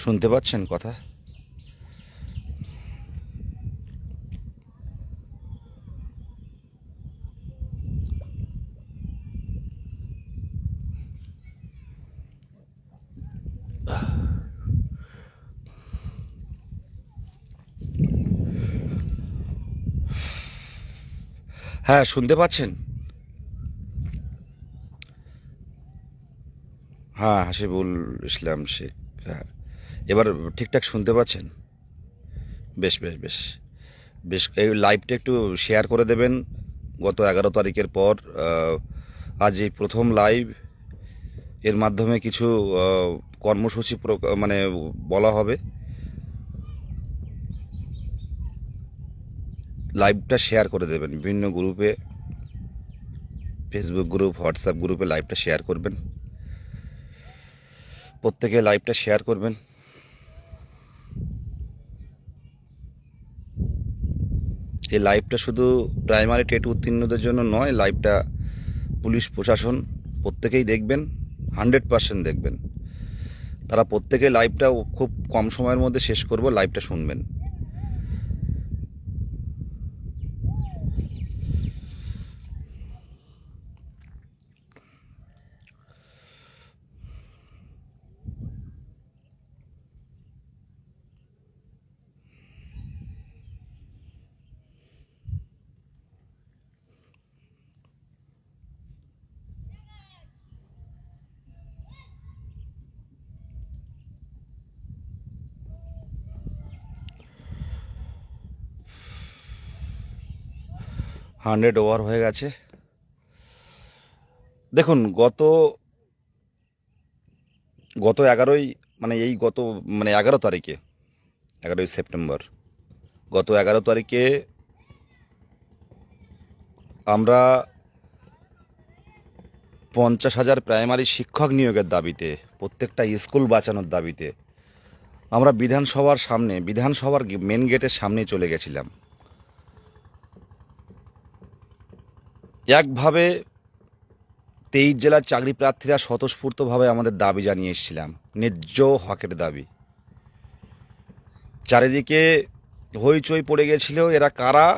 শুনতে পাচ্ছেন কথা? হ্যাঁ, শুনতে পাচ্ছেন? হ্যাঁ, হাসিবুল ইসলাম শেখ। হ্যাঁ, এবার ঠিকঠাক শুনতে পাচ্ছেন? বেশ বেশ বেশ বেশ, এই লাইভটা একটু শেয়ার করে দেবেন। গত 11 তারিখের পর আজ এই প্রথম লাইভ। এর মাধ্যমে কিছু কর্মসূচি মানে বলা হবে। লাইভটা শেয়ার করে দেবেন বিভিন্ন গ্রুপে, ফেসবুক গ্রুপ, হোয়াটসঅ্যাপ গ্রুপে লাইভটা শেয়ার করবেন। প্রত্যেকে লাইভটা শেয়ার করবেন। এই লাইভটা শুধু প্রাইমারি টেট উত্তীর্ণদের জন্য নয়, লাইভটা পুলিশ প্রশাসন প্রত্যেকেই দেখবেন, 100% দেখবেন। তারা প্রত্যেকে লাইভটা খুব কম সময়ের মধ্যে শেষ করব, লাইভটা শুনবেন। হান্ড্রেড ওভার হয়ে গেছে। দেখুন, গত গত 11ই মানে এই গত মানে 11 তারিখে, 11ই সেপ্টেম্বর, গত 11 তারিখে আমরা 50,000 প্রাইমারি শিক্ষক নিয়োগের দাবিতে, প্রত্যেকটা স্কুল বাঁচানোর দাবিতে আমরা বিধানসভার সামনে, বিধানসভার মেন গেটের সামনে চলে গেছিলাম। একভাবে 23 জেলার চাকরি প্রার্থীরা স্বতঃস্ফূর্তভাবে আমাদের দাবি জানিয়ে এসেছিলাম, ন্যায্য হকের দাবি। চারিদিকে হইচই পড়ে গেছিল, এরা কারা,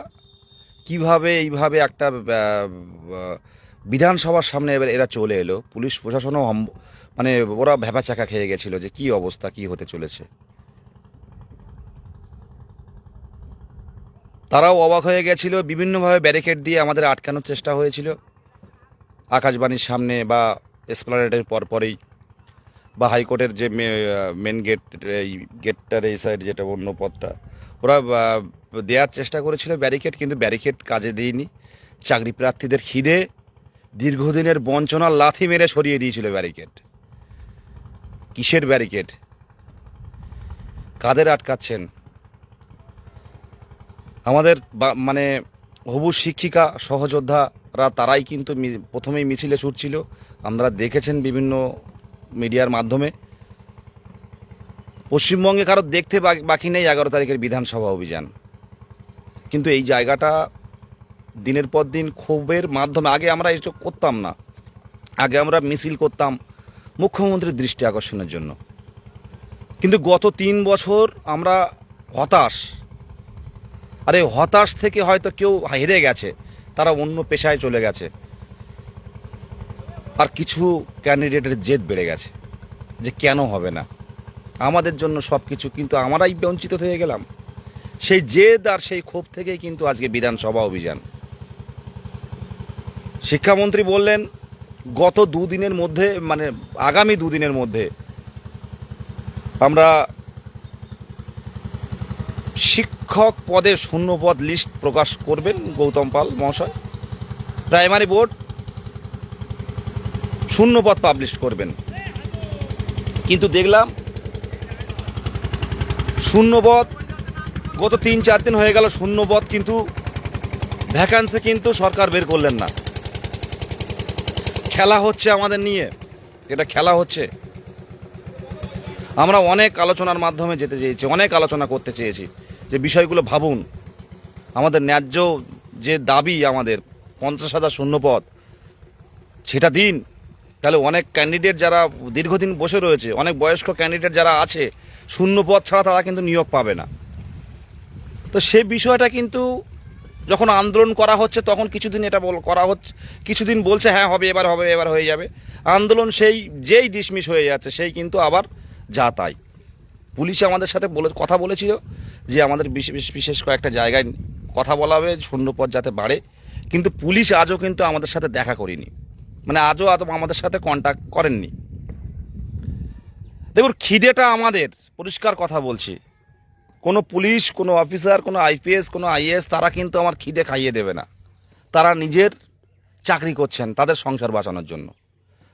কিভাবে এইভাবে একটা বিধানসভার সামনে এবার এরা চলে এলো। পুলিশ প্রশাসনও মানে ওরা ভ্যাবাচাকা খেয়ে গেছিল যে কি অবস্থা, কি হতে চলেছে। তারাও অবাক হয়ে গেছিল, বিভিন্নভাবে ব্যারিকেড দিয়ে আমাদের আটকানোর চেষ্টা হয়েছিল, আকাশবাণীর সামনে বা এসপ্লানেডের পরপরেই, বা হাইকোর্টের যে মেন গেট, এই গেটটার এই সাইড যেটা অন্য পথটা, ওরা দেওয়ার চেষ্টা করেছিল ব্যারিকেড, কিন্তু ব্যারিকেড কাজে দিইনি। চাকরি প্রার্থীদের খিদে, দীর্ঘদিনের বঞ্চনার লাথি মেরে সরিয়ে দিয়েছিল ব্যারিকেড। কিসের ব্যারিকেড? কাদের আটকাচ্ছেন? আমাদের মানে হবু শিক্ষিকা সহযোদ্ধারা, তারাই কিন্তু প্রথমেই মিছিলে ছুটছিল। আপনারা দেখেছেন বিভিন্ন মিডিয়ার মাধ্যমে। পশ্চিমবঙ্গে কারো দেখতে বাকি নেই 11 তারিখের বিধানসভা অভিযান। কিন্তু এই জায়গাটা দিনের পর দিন ক্ষোভের মাধ্যমে, আগে আমরা এটা করতাম না, আগে আমরা মিছিল করতাম মুখ্যমন্ত্রীর দৃষ্টি আকর্ষণের জন্য। কিন্তু গত 3 বছর আমরা হতাশ। আরে হতাশ থেকে হয়তো কেউ হেরে গেছে, তারা অন্য পেশায় চলে গেছে, আর কিছু ক্যান্ডিডেটের জেদ বেড়ে গেছে যে কেন হবে না আমাদের জন্য সব কিছু, কিন্তু আমরাই বঞ্চিত হয়ে গেলাম। সেই জেদ আর সেই ক্ষোভ থেকেই কিন্তু আজকে বিধানসভা অভিযান। শিক্ষামন্ত্রী বললেন গত দুদিনের মধ্যে, মানে আগামী দুদিনের মধ্যে আমরা শিক্ষক পদের শূন্যপদ লিস্ট প্রকাশ করবেন গৌতম পাল মহাশয়। প্রাইমারি বোর্ড শূন্যপদ পাবলিশ করবেন। কিন্তু দেখলাম শূন্যপদ গত 3-4 দিন হয়ে গেল, শূন্যপদ কিন্তু ভ্যাকান্সি কিন্তু সরকার বের করলেন না। খেলা হচ্ছে আমাদের নিয়ে, এটা খেলা হচ্ছে। আমরা অনেক আলোচনার মাধ্যমে যেতে চেয়েছি, অনেক আলোচনা করতে চেয়েছি যে বিষয়গুলো ভাবুন। আমাদের ন্যায্য যে দাবি, আমাদের 50,000 শূন্যপদ, সেটা দিন। তাহলে অনেক ক্যান্ডিডেট যারা দীর্ঘদিন বসে রয়েছে, অনেক বয়স্ক ক্যান্ডিডেট যারা আছে, শূন্য পদ ছাড়া তারা কিন্তু নিয়োগ পাবে না। তো সে বিষয়টা কিন্তু যখন আন্দোলন করা হচ্ছে তখন কিছুদিন এটা করা হচ্ছে, কিছুদিন বলছে হ্যাঁ হবে, এবার হয়ে যাবে। আন্দোলন যেই ডিসমিস হয়ে যাচ্ছে সেই কিন্তু আবার যা তাই। পুলিশ আমাদের সাথে কথা বলেছিল যে আমাদের বিশেষ কয়েকটা জায়গায় কথা বলা হবে শূন্যপদ যাতে বাড়ে, কিন্তু পুলিশ আজও কিন্তু আমাদের সাথে দেখা করেনি, মানে আজও আমাদের সাথে কন্ট্যাক্ট করেননি। দেখুন, খিদেটা আমাদের, পরিষ্কার কথা বলছি, কোনো পুলিশ, কোনো অফিসার, কোনো আইপিএস, কোনো আইএএস তারা কিন্তু আমার খিদে খাইয়ে দেবে না। তারা নিজের চাকরি করছেন তাদের সংসার বাঁচানোর জন্য।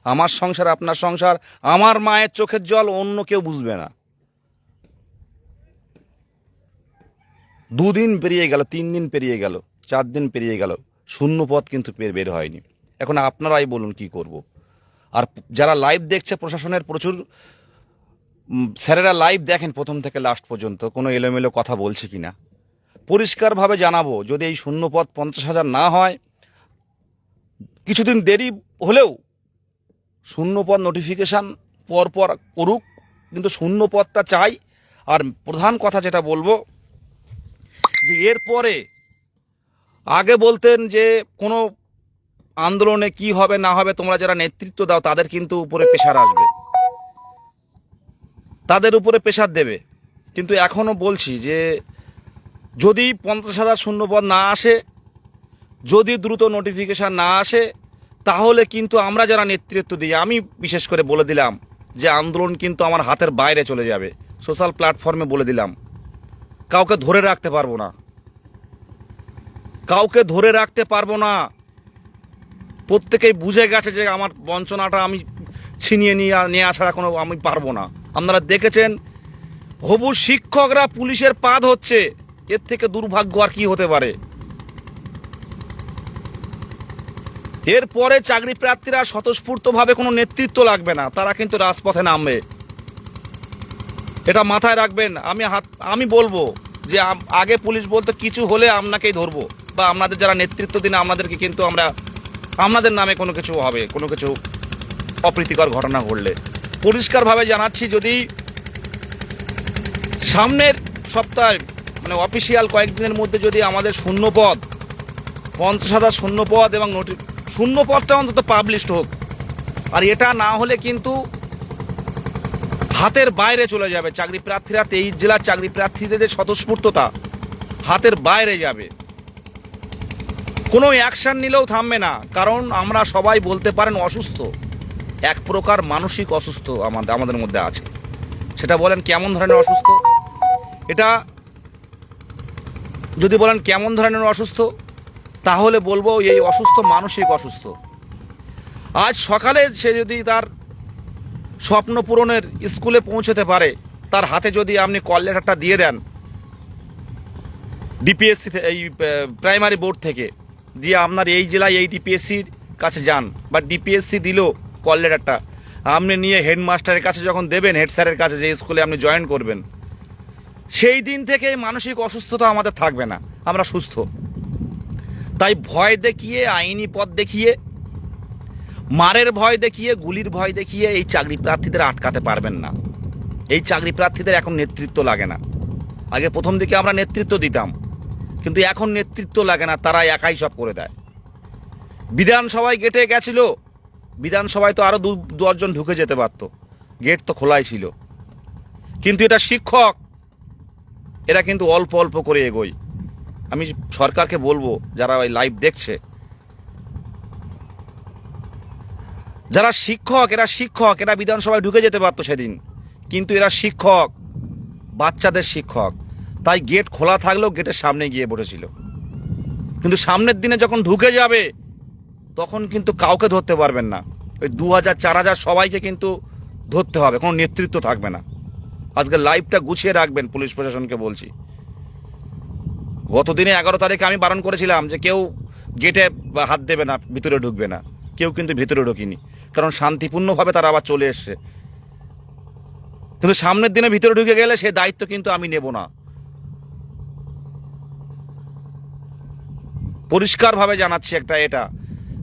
আমার সংসার, আপনার সংসার, আমার মায়ের চোখের জল অন্য কেউ বুঝবে না। 2 দিন পেরিয়ে গেল, 3 দিন পেরিয়ে গেল, 4 দিন পেরিয়ে গেল, শূন্য পদ কিন্তু বের হয়নি। এখন আপনারাই বলুন কি করব। আর যারা লাইভ দেখছে, প্রশাসনের প্রচুর স্যারেরা লাইভ দেখেন প্রথম থেকে লাস্ট পর্যন্ত, কোনো এলোমেলো কথা বলছে কিনা পরিষ্কারভাবে জানাবো। যদি এই শূন্য পদ 50,000 না হয়, কিছুদিন দেরি হলেও শূন্য পদ নোটিফিকেশান পরপর করুক, কিন্তু শূন্য পদটা চাই। আর প্রধান কথা যেটা বলবো যে এরপরে আগে বলতেন যে কোনো আন্দোলনে কি হবে না হবে তোমরা যারা নেতৃত্ব দাও তাদের কিন্তু উপরে প্রেশার আসবে, তাদের উপরে প্রেশার দেবে। কিন্তু এখনও বলছি যে যদি 50,000 শূন্যপদ না আসে, যদি দ্রুত নোটিফিকেশান না আসে, তাহলে কিন্তু আমরা যারা নেতৃত্ব দিই, আমি বিশেষ করে বলে দিলাম যে আন্দোলন কিন্তু আমার হাতের বাইরে চলে যাবে। সোশ্যাল প্ল্যাটফর্মে বলে দিলাম, কাউকে ধরে রাখতে পারবো না, কাউকে ধরে রাখতে পারবো না। প্রত্যেকেই বুঝে গেছে যে আমার বঞ্চনাটা আমি ছিনিয়ে নিয়ে আসার কোনো আমি পারবো না। আপনারা দেখেছেন হবু শিক্ষকরা পুলিশের পা হচ্ছে, এর থেকে দুর্ভাগ্য আর কি হতে পারে। এরপরে চাকরি প্রার্থীরা স্বতঃস্ফূর্তভাবে কোনো নেতৃত্ব লাগবে না, তারা কিন্তু রাজপথে নামবে, এটা মাথায় রাখবেন। আমি বলবো যে আগে পুলিশ বলতো কিছু হলে আপনাকেই ধরবো, বা আপনাদের যারা নেতৃত্ব দিন আপনাদেরকে কিন্তু আপনাদের নামে কোনো কিছু হবে, কোনো কিছু অপ্রীতিকর ঘটনা ঘটলে। পরিষ্কারভাবে জানাচ্ছি, যদি সামনের সপ্তাহে মানে অফিসিয়াল কয়েকদিনের মধ্যে যদি আমাদের শূন্যপদ 50,000 শূন্যপদ এবং শূন্যপদটা অন্তত পাবলিশড হোক, আর এটা না হলে কিন্তু হাতের বাইরে চলে যাবে চাকরি প্রার্থীরা। 23 জেলার চাকরি প্রার্থীদের স্বতঃস্ফূর্ততা হাতের বাইরে যাবে, কোনো অ্যাকশন নিলেও থামবে না। কারণ আমরা সবাই বলতে পারেন অসুস্থ, এক প্রকার মানসিক অসুস্থ আমাদের মধ্যে আছে। সেটা বলেন কেমন ধরনের অসুস্থ, এটা যদি বলেন কেমন ধরনের অসুস্থ, তাহলে বলবো এই অসুস্থ মানসিক অসুস্থ। আজ সকালে সে যদি তার স্বপ্ন পূরণের স্কুলে পৌঁছতে পারে, তার হাতে যদি আপনি কল লেটারটা দিয়ে দেন ডিপিএসসি, এই প্রাইমারি বোর্ড থেকে, দিয়ে আপনার এই জেলায় এই ডিপিএসসির কাছে যান, বা ডিপিএসসি দিল কল লেটারটা, আপনি নিয়ে হেডমাস্টারের কাছে যখন দেবেন, হেড স্যারের কাছে যে স্কুলে আপনি জয়েন করবেন, সেই দিন থেকে মানসিক অসুস্থতা আমাদের থাকবে না, আমরা সুস্থ। তাই ভয় দেখিয়ে, আইনি পথ দেখিয়ে, মারের ভয় দেখিয়ে, গুলির ভয় দেখিয়ে এই চাকরি প্রার্থীদের আটকাতে পারবেন না। এই চাকরি প্রার্থীদের এখন নেতৃত্ব লাগে না। আগে প্রথম দিকে আমরা নেতৃত্ব দিতাম, কিন্তু এখন নেতৃত্ব লাগে না, তারা একাই সব করে দেয়। বিধানসভায় গেটে গেছিল, বিধানসভায় তো আরও 2-10 জন ঢুকে যেতে পারত, গেট তো খোলাই ছিল। কিন্তু এটা শিক্ষক, এরা কিন্তু অল্প অল্প করে এগোয়। আমি সরকারকে বলবো, যারা ওই লাইভ দেখছে, যারা শিক্ষক, এরা বিধানসভায় ঢুকে যেতে পারতো সেদিন, কিন্তু এরা শিক্ষক, বাচ্চাদের শিক্ষক, তাই গেট খোলা থাকলেও গেটের সামনে গিয়ে বসেছিল। কিন্তু সামনের দিনে যখন ঢুকে যাবে, তখন কিন্তু কাউকে ধরতে পারবেন না। ওই 2,000-4,000 সবাইকে কিন্তু ধরতে হবে, কোনো নেতৃত্ব থাকবে না। আজকে লাইভটা গুছিয়ে রাখবেন, পুলিশ প্রশাসনকে বলছি। গতদিনে 11 তারিখে আমি বারণ করেছিলাম যে কেউ গেটে হাত দেবে না, ভিতরে ঢুকবে না। কেউ কিন্তু ভিতরে ঢুকিনি, কারণ শান্তিপূর্ণভাবে তারা আবার চলে এসছে। কিন্তু সামনের দিনে ভিতরে ঢুকে গেলে সে দায়িত্ব কিন্তু আমি নেব না। পরিষ্কারভাবে জানাচ্ছি এটা,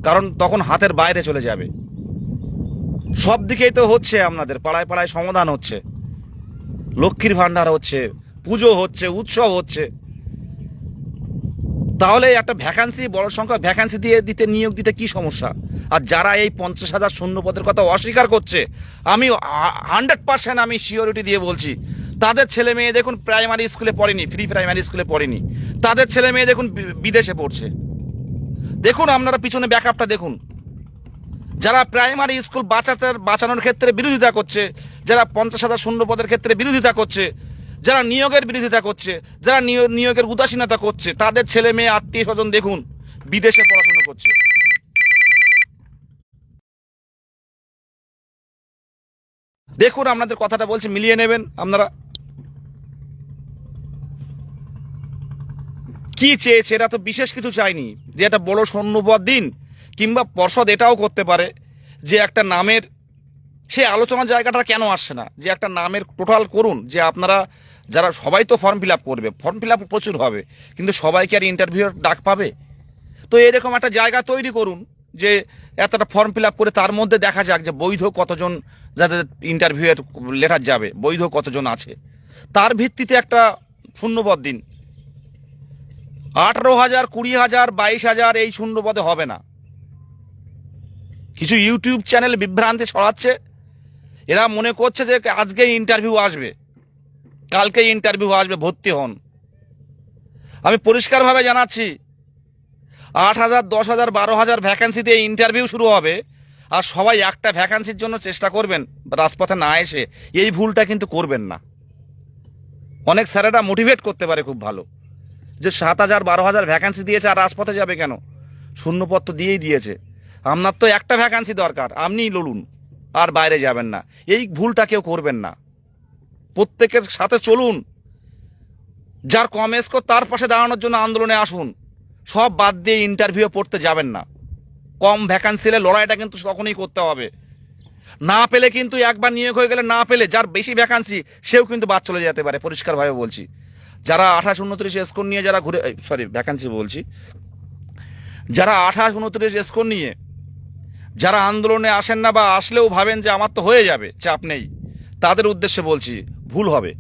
কারণ তখন হাতের বাইরে চলে যাবে। সব দিকেই তো হচ্ছে, আপনাদের পাড়ায় পাড়ায় সমাধান হচ্ছে, লক্ষ্মীর ভাণ্ডার হচ্ছে, পুজো হচ্ছে, উৎসব হচ্ছে, তাহলে একটা ভ্যাকান্সি, বড় সংখ্যক ভ্যাকান্সি দিয়ে দিতে, নিয়োগ দিতে কি সমস্যা? আর যারা এই 50,000 শূন্য পদের কথা অস্বীকার করছে, আমি 100% আমি সিওরিটি দিয়ে বলছি, তাদের ছেলে মেয়ে দেখুন প্রাইমারি স্কুলে পড়েনি, প্রি প্রাইমারি স্কুলে পড়েনি, তাদের ছেলে মেয়ে দেখুন বিদেশে পড়ছে। দেখুন আপনারা পিছনে ব্যাকআপটা দেখুন। যারা প্রাইমারি স্কুল বাঁচানোর ক্ষেত্রে বিরোধিতা করছে, যারা 50,000 শূন্য পদের ক্ষেত্রে বিরোধিতা করছে, যারা নিয়োগের বিরোধিতা করছে, যারা নিয়োগের উদাসীনতা করছে, তাদের ছেলে মেয়ে আত্মীয় স্বজন দেখুন বিদেশে পড়াশোনা করছে। দেখুন, আপনাদের কথাটা বলছে, মিলিয়ে নেবেন আপনারা। কি চেয়েছে? এরা তো বিশেষ কিছু চায়নি যে একটা বড় শূন্যপদ দিন, কিংবা পর্ষদ এটাও করতে পারে যে একটা নামের, সে আলোচনার জায়গাটা কেন আসছে না, যে একটা নামের টোটাল করুন, যে আপনারা যারা সবাই তো ফর্ম ফিল আপ করবে, ফর্ম ফিল আপ প্রচুর হবে, কিন্তু সবাই কি আর ইন্টারভিউর ডাক পাবে? তো এরকম একটা জায়গা তৈরি করুন যে এতটা ফর্ম ফিল আপ করে তার মধ্যে দেখা যাক যে বৈধ কতজন, যাদের ইন্টারভিউয়ের লেটার যাবে, বৈধ কতজন আছে, তার ভিত্তিতে একটা শূন্যপদ দিন। 18,000, 20,000, 22,000 এই শূন্যপদে হবে না। কিছু ইউটিউব চ্যানেল বিভ্রান্তি ছড়াচ্ছে, এরা মনে করছে যে আজকে ইন্টারভিউ আসবে, কালকে ইন্টারভিউ আসবে, ভর্তি হন। আমি পরিষ্কারভাবে জানাচ্ছি, 8,000, 10,000, 12,000 ভ্যাকান্সি দিয়ে ইন্টারভিউ শুরু হবে, আর সবাই একটা ভ্যাকান্সির জন্য চেষ্টা করবেন রাজপথে না এসে, এই ভুলটা কিন্তু করবেন না। অনেক স্যারেরা মোটিভেট করতে পারে খুব ভালো, যে 7,000, 12,000 ভ্যাকান্সি দিয়েছে আর রাজপথে যাবে কেন, শূন্যপদ তো দিয়েই দিয়েছে, আপনার তো একটা ভ্যাকান্সি দরকার, আপনিই লড়ুন, আর বাইরে যাবেন না। এই ভুলটা কেউ করবেন না, প্রত্যেকের সাথে চলুন, যার কম স্কোর তার পাশে দাঁড়ানোর জন্য আন্দোলনে আসুন, সব বাদ দিয়ে ইন্টারভিউ পড়তে যাবেন না। কম ভ্যাকান্সি এলে লড়াইটা কিন্তু তখনই করতে হবে, না পেলে কিন্তু একবার নিয়োগ হয়ে গেলে, না পেলে যার বেশি ভ্যাকান্সি সেও কিন্তু বাদ চলে যেতে পারে, পরিষ্কারভাবে বলছি। যারা 28, 29 স্কোর নিয়ে যারা ঘুরে, ভ্যাকান্সি বলছি, যারা 28, 29 স্কোর নিয়ে যারা আন্দোলনে আসেন না, বা আসলেও ভাবেন যে আমার তো হয়ে যাবে, চাপ নেই, তাদের উদ্দেশ্যে বলছি, ভুল হবে,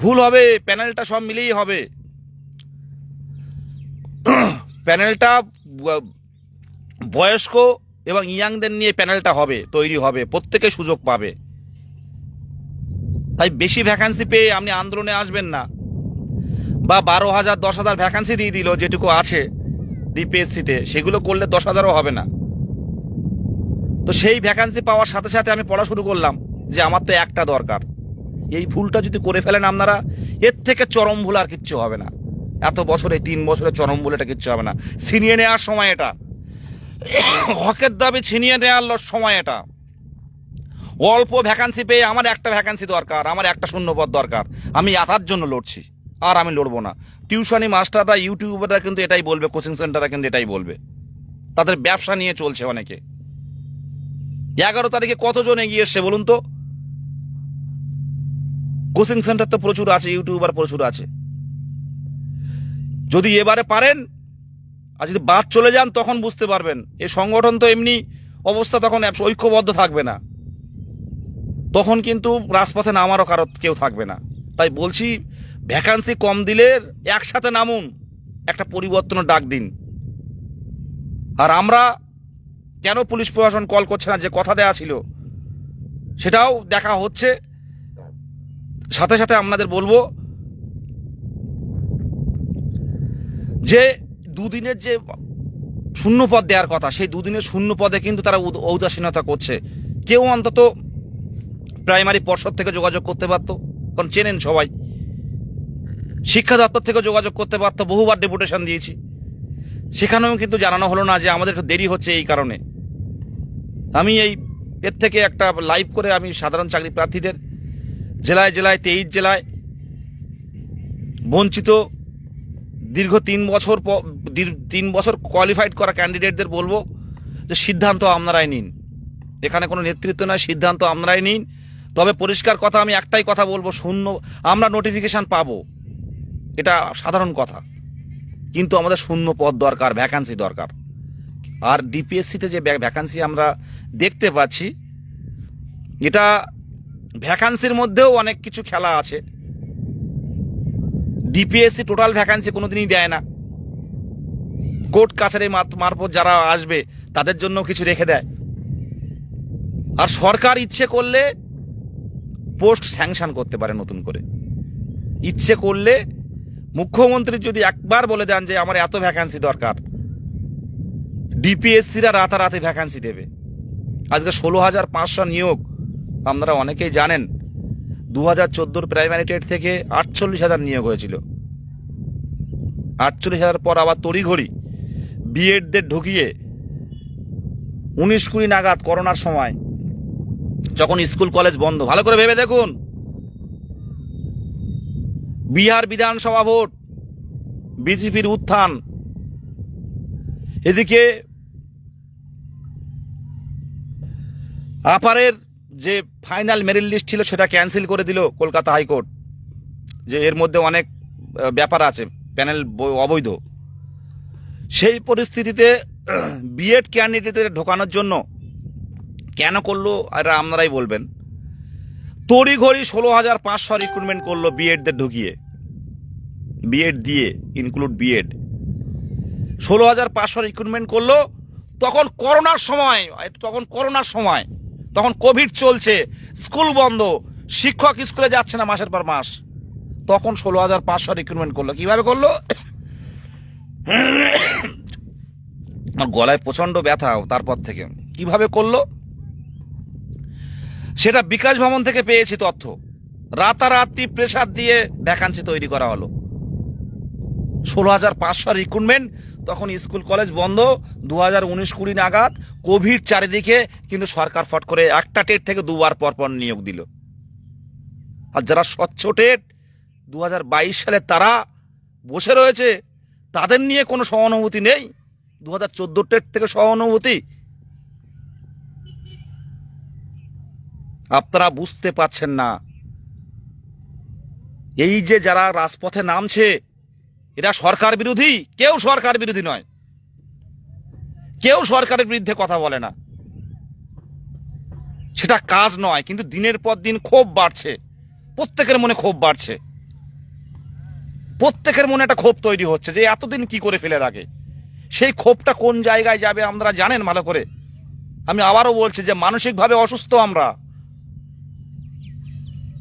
ভুল হবে। প্যানেলটা সব মিলেই হবে, প্যানেলটা বয়স্ক এবং ইয়াংদের নিয়ে প্যানেলটা হবে, তৈরি হবে, প্রত্যেকে সুযোগ পাবে। তাই বেশি ভ্যাকান্সি পেয়ে আপনি আন্দোলনে আসবেন না, বা 12,000, 10,000 ভ্যাকান্সি দিয়ে দিল যেটুকু আছে ডিপিএসসিতে, সেগুলো করলে 10,000ও হবে না। তো সেই ভ্যাকান্সি পাওয়ার সাথে সাথে আমি পড়া শুরু করলাম যে আমার তো একটা দরকার। এই ভুলটা যদি করে ফেলেন আপনারা, এর থেকে চরম ভুল আর কিচ্ছু হবে না। এত বছরে, 3 বছরে চরম ভুল এটা কিচ্ছু হবে না। ছিনিয়ে নেওয়ার সময় এটা, হকের দাবি ছিনিয়ে নেওয়ার সময় এটা। অল্প ভ্যাকান্সি পেয়ে আমার একটা ভ্যাকান্সি দরকার, আমার একটা শূন্যপদ দরকার, আমি এটার জন্য লড়ছি, আর আমি লড়বো না। টিউশনি মাস্টাররা, ইউটিউবাররা কিন্তু এটাই বলবে, কোচিং সেন্টাররা কিন্তু এটাই বলবে, তাদের ব্যবসা নিয়ে চলছে অনেকে। 11 তারিখে কতজন এগিয়ে এসছে বলুন তো? কোচিং সেন্টার তো প্রচুর আছে, ইউটিউবার প্রচুর আছে। যদি এবারে পারেন, আর যদি বাদ চলে যান, তখন বুঝতে পারবেন এই সংগঠন তো এমনি অবস্থা, তখন ঐক্যবদ্ধ থাকবে না, তখন কিন্তু রাজপথে নামারও কারো কেউ থাকবে না। তাই বলছি, ভ্যাকান্সি কম দিলে একসাথে নামুন, একটা পরিবর্তনের ডাক দিন। আর আমরা কেন পুলিশ প্রশাসন কল করছে না, যে কথা দেওয়া ছিল সেটাও দেখা হচ্ছে। সাথে সাথে আপনাদের বলবো যে দুদিনের যে শূন্যপদ দেওয়ার কথা, সেই দুদিনের শূন্যপদে কিন্তু তারা ঔদাসীনতা করছে। কেউ অন্তত প্রাইমারি পর্ষদ থেকে যোগাযোগ করতে পারতো, কারণ চেনেন সবাই। শিক্ষা দপ্তর থেকে যোগাযোগ করতে পারতো, বহুবার ডেপুটেশন দিয়েছি, সেখানেও কিন্তু জানানো হলো না, যে আমাদের একটু দেরি হচ্ছে এই কারণে। আমি এর থেকে একটা লাইভ করে আমি সাধারণ চাকরি প্রার্থীদের, জেলায় জেলায় 23 জেলায় বঞ্চিত দীর্ঘ 3 বছর কোয়ালিফাইড করা ক্যান্ডিডেটদের বলবো যে সিদ্ধান্ত আপনারাই নিন। এখানে কোনো নেতৃত্ব নয়, সিদ্ধান্ত আপনারাই নিন। তবে পরিষ্কার কথা, আমি একটাই কথা বলবো, আমরা নোটিফিকেশন পাবো, এটা সাধারণ কথা, কিন্তু আমাদের শূন্য পদ দরকার, ভ্যাকান্সি দরকার। আর ডিপিএসসিতে যে ভ্যাকান্সি আমরা দেখতে পাচ্ছি, এটা ভ্যাকান্সির মধ্যেও অনেক কিছু খেলা আছে। ডিপিএসসি টোটাল ভ্যাকান্সি কোনোদিনই দেয় না, কোর্ট কাছারি মারফত যারা আসবে তাদের জন্য কিছু রেখে দেয়। আর সরকার ইচ্ছে করলে পোস্ট স্যাংশন করতে পারে নতুন করে। ইচ্ছে করলে মুখ্যমন্ত্রী যদি একবার বলে দেন যে আমার এত ভ্যাকান্সি দরকার, ডিপিএসসিরা রাতারাতি ভ্যাকান্সি দেবে। আজকে 16,500 নিয়োগ, আপনারা অনেকেই জানেন 2014 প্রাইমারি টেট থেকে 48,000 নিয়োগ হয়েছিল। 48,000 পর আবার তড়িঘড়ি বিএডদের ঢুকিয়ে 19-20 নাগাদ করোনার সময় যখন স্কুল কলেজ বন্ধ, ভালো করে ভেবে দেখুন, বিহার বিধানসভা ভোট, বিজেপির উত্থান, এদিকে আপারের যে ফাইনাল মেরিট লিস্ট ছিল সেটা ক্যান্সেল করে দিল কলকাতা হাইকোর্ট, যে এর মধ্যে অনেক ব্যাপার আছে, প্যানেল অবৈধ। সেই পরিস্থিতিতে বিএড ক্যান্ডিডেটদের ঢোকানোর জন্য কেন করলো এটা আপনারাই বলবেন। তড়িঘড়ি 16,500 রিক্রুটমেন্ট করলো বিএডদের ঢুকিয়ে, বিএড দিয়ে ইনক্লুড বিএড 16,500 রিক্রুটমেন্ট করলো। তখন করোনার সময় তখন কোভিড চলছে, স্কুল বন্ধ, শিক্ষক স্কুলে যাচ্ছে না মাসের পর মাস, তখন 16,500 রিক্রুটমেন্ট করলো। কিভাবে করলো? আমার গলায় প্রচন্ড ব্যথা তারপর থেকে। কিভাবে করলো সেটা বিকাশ ভবন থেকে পেয়েছি তথ্য। রাতারাতি প্রেসার দিয়ে ভ্যাকান্সি তৈরি করা হলো। 16,500 রিক্রুটমেন্ট, তখন স্কুল কলেজ বন্ধ, 2019-20 নাগাদ কোভিড চারিদিকে, কিন্তু সরকার ফট করে একটা টেট থেকে দুবার পরপর নিয়োগ দিল। আর যারা স্বচ্ছ টেট 2022 সালে তারা বসে রয়েছে, তাদের নিয়ে কোনো সহানুভূতি নেই। 2014 টেট থেকে সহানুভূতি আপনারা বুঝতে পারছেন না। এই যে যারা রাজপথে নামছে এরা সরকার বিরোধী, কেউ সরকার বিরোধী নয়, কেউ সরকারের বিরুদ্ধে কথা বলে না, সেটা কাজ নয়, কিন্তু দিনের পর দিন ক্ষোভ বাড়ছে, প্রত্যেকের মনে ক্ষোভ বাড়ছে, প্রত্যেকের মনে একটা ক্ষোভ তৈরি হচ্ছে যে এতদিন কি করে ফেলে রাখে। সেই ক্ষোভটা কোন জায়গায় যাবে আপনারা জানেন ভালো করে। আমি আবারও বলছি যে মানসিকভাবে অসুস্থ আমরা,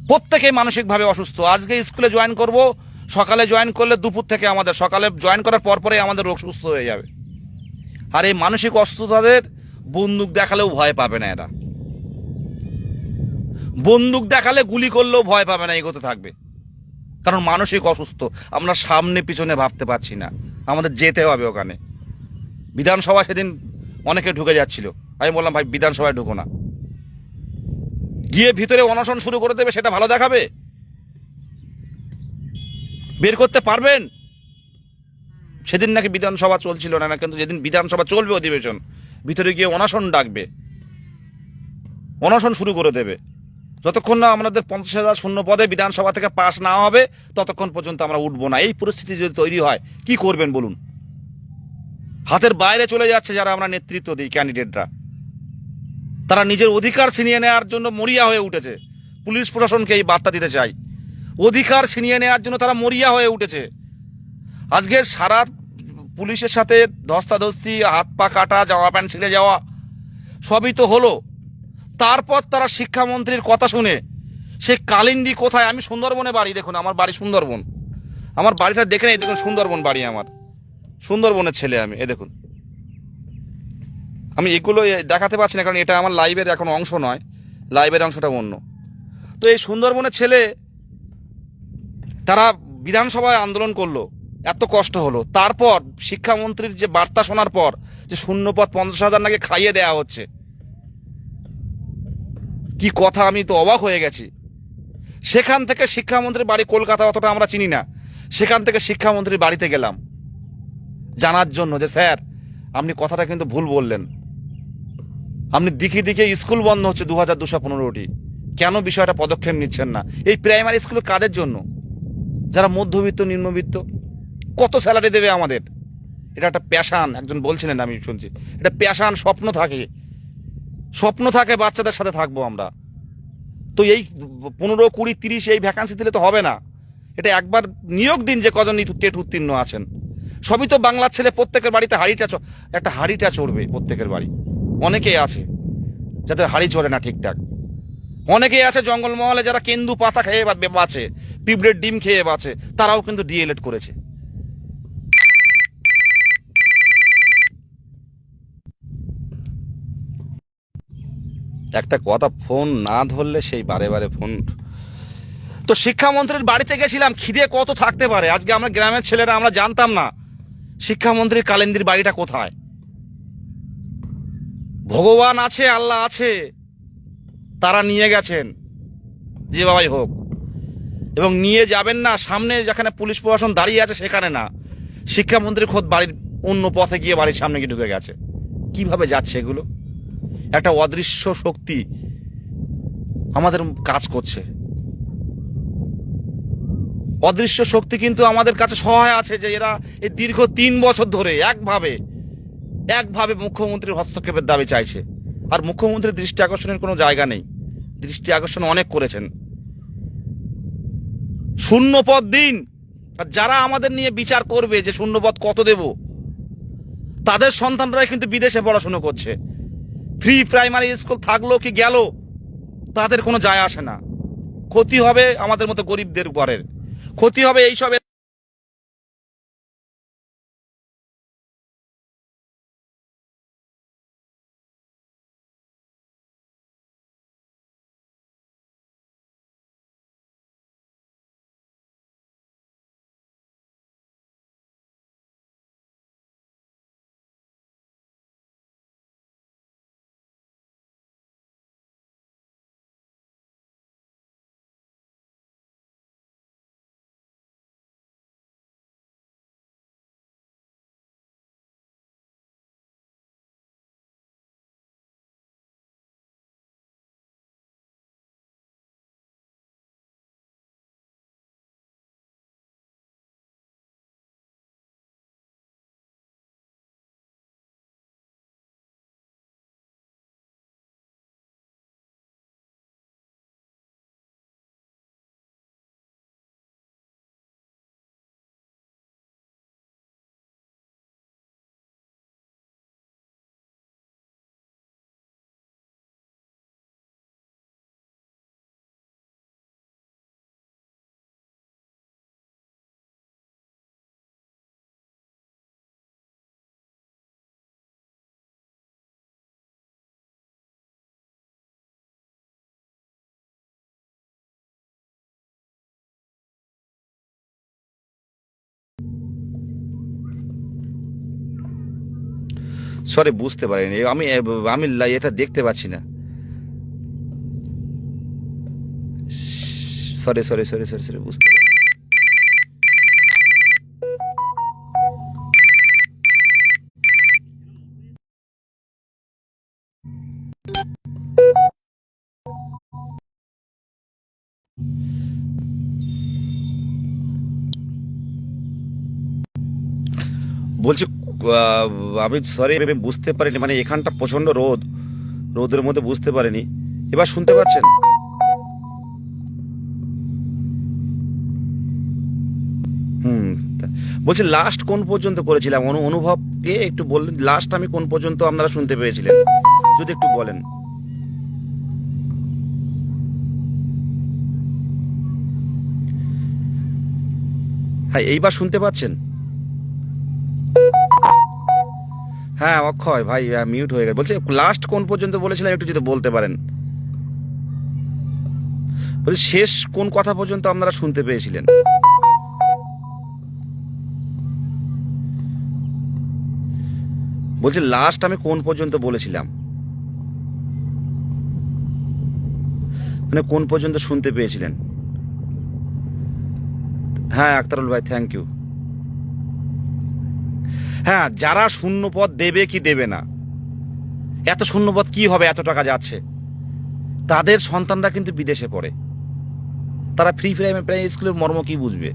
প্রত্যেকে মানসিকভাবে অসুস্থ। আজকে স্কুলে জয়েন করব, সকালে জয়েন করলে দুপুর থেকে আমাদের, সকালে জয়েন করার পরে আমাদের রোগ সুস্থ হয়ে যাবে। আর এই মানসিক অসুস্থতাদের বন্দুক দেখালেও ভয় পাবে না, এরা বন্দুক দেখালে গুলি করলেও ভয় পাবে না, এগোতে থাকবে। কারণ মানসিক অসুস্থ, আমরা সামনে পিছনে ভাবতে পারছি না, আমাদের যেতে হবে ওখানে। বিধানসভা সেদিন অনেকে ঢুকে যাচ্ছিল, আমি বললাম ভাই বিধানসভায় ঢুকো না, গিয়ে ভিতরে অনশন শুরু করে দেবে, সেটা ভালো দেখাবে? বের করতে পারবেন? সেদিন নাকি বিধানসভা চলছিল না, কিন্তু যেদিন বিধানসভা চলবে অধিবেশন, ভিতরে গিয়ে অনশন ডাকবে, অনশন শুরু করে দেবে। যতক্ষণ না আমাদের 50,000 শূন্য পদে বিধানসভা থেকে পাশ না হবে ততক্ষণ পর্যন্ত আমরা উঠবো না। এই পরিস্থিতি যদি তৈরি হয় কি করবেন বলুন? হাতের বাইরে চলে যাচ্ছে যারা আমরা নেতৃত্ব দিই, ক্যান্ডিডেটরা, তারা নিজের অধিকার ছিনিয়ে নেওয়ার জন্য মরিয়া হয়ে উঠেছে। পুলিশ প্রশাসনকে এই বার্তা দিতে চাই, অধিকার ছিনিয়ে নেওয়ার জন্য তারা মরিয়া হয়ে উঠেছে। আজকে সারা পুলিশের সাথে ধস্তাধস্তি, হাত পা কাটা, জামা প্যান্ট ছিঁড়ে যাওয়া সবই তো হলো। তারপর তারা শিক্ষামন্ত্রীর কথা শুনে সে কালিন্দী কোথায়, আমি সুন্দরবনে বাড়ি, দেখুন আমার বাড়ি সুন্দরবন, আমার বাড়িটা দেখে নেই, দেখুন সুন্দরবন বাড়ি আমার, সুন্দরবনের ছেলে আমি। এ দেখুন, আমি এগুলো দেখাতে পারছি না কারণ এটা আমার লাইভের এখন অংশ নয়, লাইভের অংশটা অন্য। তো এই সুন্দরবনের ছেলে তারা বিধানসভায় আন্দোলন করলো, এত কষ্ট হলো, তারপর শিক্ষামন্ত্রীর যে বার্তা শোনার পর যে শূন্যপদ 50,000 নাকি খাইয়ে দেওয়া হচ্ছে, কি কথা, আমি তো অবাক হয়ে গেছি। সেখান থেকে শিক্ষামন্ত্রীর বাড়ি কলকাতা, অতটা আমরা চিনি না, সেখান থেকে শিক্ষামন্ত্রীর বাড়িতে গেলাম জানার জন্য যে স্যার আপনি কথাটা কিন্তু ভুল বললেন, আপনি দিকে দিকে স্কুল বন্ধ হচ্ছে 2215টি, কেন বিষয়টা পদক্ষেপ নিচ্ছেন না? এই প্রাইমারি স্কুল কাদের জন্য? যারা মধ্যবিত্ত, নিম্নবিত্ত, কত স্যালারি দেবে আমাদের? এটা একটা প্যাশান, একজন বলছিলেন আমি শুনছি, এটা প্যাশান, স্বপ্ন থাকে, স্বপ্ন থাকে বাচ্চাদের সাথে থাকবো আমরা। তো এই 15, 20, 30 এই ভ্যাকান্সি দিলে তো হবে না। এটা একবার নিয়োগ দিন যে কজন টেট উত্তীর্ণ আছেন। সবই তো বাংলার ছেলে, প্রত্যেকের বাড়িতে একটা হাঁড়িটা চড়বে প্রত্যেকের বাড়ি। অনেকেই আছে যাদের হাঁড়ি চড়ে না ঠিকঠাক। অনেকেই আছে জঙ্গলমহলে যারা কেন্দু পাতা খেয়ে বাঁচে, পিঁপড়ের ডিম খেয়ে বাঁচে, তারাও কিন্তু ডিএলএড করেছে। একটা কথা, ফোন না ধরলে সেই বারে বারে ফোন। তো শিক্ষামন্ত্রীর বাড়িতে গেছিলাম, খিদে কত থাকতে পারে। আজকে আমরা গ্রামের ছেলেরা আমরা জানতাম না শিক্ষামন্ত্রীর কালিন্দির বাড়িটা কোথায়। ভগবান আছে, আল্লাহ আছে, তারা নিয়ে গেছেন যে বাবাই হোক, এবং নিয়ে যাবেন না। সামনে যেখানে পুলিশ প্রশাসন দাঁড়িয়ে আছে সেখানে না, শিক্ষামন্ত্রী খোদ বাড়ির অন্য পথে গিয়ে বাড়ির সামনে গিয়ে ঢুকে গেছে। কিভাবে যাচ্ছে এগুলো? একটা অদৃশ্য শক্তি আমাদের কাজ করছে। অদৃশ্য শক্তি কিন্তু আমাদের কাছে সহায় আছে, যে এরা এই দীর্ঘ 3 বছর ধরে একভাবে মুখ্যমন্ত্রীর হস্তক্ষেপের দাবি চাইছে। আর মুখ্যমন্ত্রীর দৃষ্টি আকর্ষণের কোনো জায়গা নেই। দৃষ্টি আকর্ষণ অনেক করেছেন। শূন্য পদ দিন, আর যারা আমাদের নিয়ে বিচার করবে যে শূন্য পদ কত দেব, তাদের সন্তানরাই কিন্তু বিদেশে পড়াশুনো করছে। ফ্রি প্রাইমারি স্কুল থাকলো কি গেল তাদের কোনো যায় আসে না। ক্ষতি হবে আমাদের মতো গরিবদের ঘরের, ক্ষতি হবে এইসব। সরি, বুঝতে পারিনি। আমি আমি এটা দেখতে পাচ্ছি না। Sorry sorry sorry sorry sorry, বুঝতে পারি। বলছি আমি সরি, আমি বুঝতে পারিনি। মানে এখানটা প্রচন্ড রোদের মধ্যে বুঝতে পারিনি। এবার শুনতে পাচ্ছেন? হুম। বলছি লাস্ট কোন পর্যন্ত করেছিলাম, অনুভবকে একটু বললেন। লাস্ট আমি কোন পর্যন্ত আপনারা শুনতে পেয়েছিলেন যদি একটু বলেন। হ্যাঁ, এইবার শুনতে পাচ্ছেন? হ্যাঁ অক্ষয় ভাই, মিউট হয়ে গেছে। বলছি লাস্ট কোন পর্যন্ত বলেছিলাম একটু যদি বলতে পারেন। বলছি শেষ কোন কথা পর্যন্ত আপনারা শুনতে পেয়েছিলেন? বলছি লাস্ট আমি কোন পর্যন্ত বলেছিলাম, মানে কোন পর্যন্ত শুনতে পেয়েছিলেন? হ্যাঁ আক্তারুল ভাই, থ্যাংক ইউ। হ্যাঁ, যারা শূন্য পদ দেবে কি দেবে না, এত শূন্য পদ কি হবে, এত টাকা যাচ্ছে, তাদের সন্তানরা কিন্তু বিদেশে পড়ে। তারা ফ্রি প্রাইমারি স্কুলের মর্ম কি বুঝবে?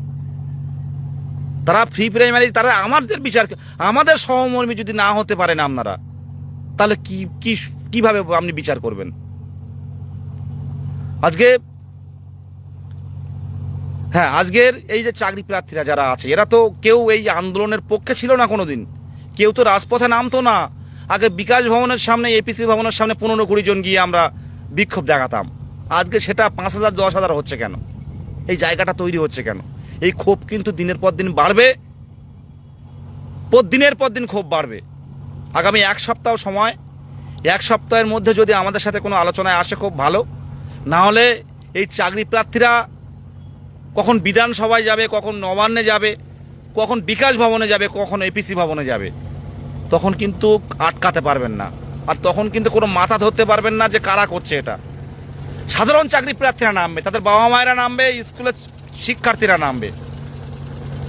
তারা ফ্রি প্রাইমারি, তারা আমাদের বিচার, আমাদের সহমর্মী যদি না হতে পারেন আপনারা, তাহলে কিভাবে আপনি বিচার করবেন? আজকে হ্যাঁ, আজকের এই যে চাকরি প্রার্থীরা যারা আছে এরা তো কেউ এই আন্দোলনের পক্ষে ছিল না কোনোদিন, কেউ তো রাজপথে নামতো না। আগে বিকাশ ভবনের সামনে, এপিসি ভবনের সামনে 15-20 জন গিয়ে আমরা বিক্ষোভ দেখাতাম। আজকে সেটা 5,000 10,000 হচ্ছে কেন? এই জায়গাটা তৈরি হচ্ছে কেন? এই ক্ষোভ কিন্তু দিনের পর দিন বাড়বে, দিনের পর দিন ক্ষোভ বাড়বে। আগামী 1 সপ্তাহ সময়, 1 সপ্তাহের মধ্যে যদি আমাদের সাথে কোনো আলোচনায় আসে খুব ভালো, না হলে এই চাকরি প্রার্থীরা কখন বিধানসভায় যাবে, কখন নবান্নে যাবে, কখন বিকাশ ভবনে যাবে, কখন এপিসি ভবনে যাবে, তখন কিন্তু আটকাতে পারবেন না। আর তখন কিন্তু কোনো মাথা ধরতে পারবেন না যে কারা করছে এটা। সাধারণ চাকরি প্রার্থীরা নামবে, তাদের বাবা মায়েরা নামবে, স্কুলের শিক্ষার্থীরা নামবে,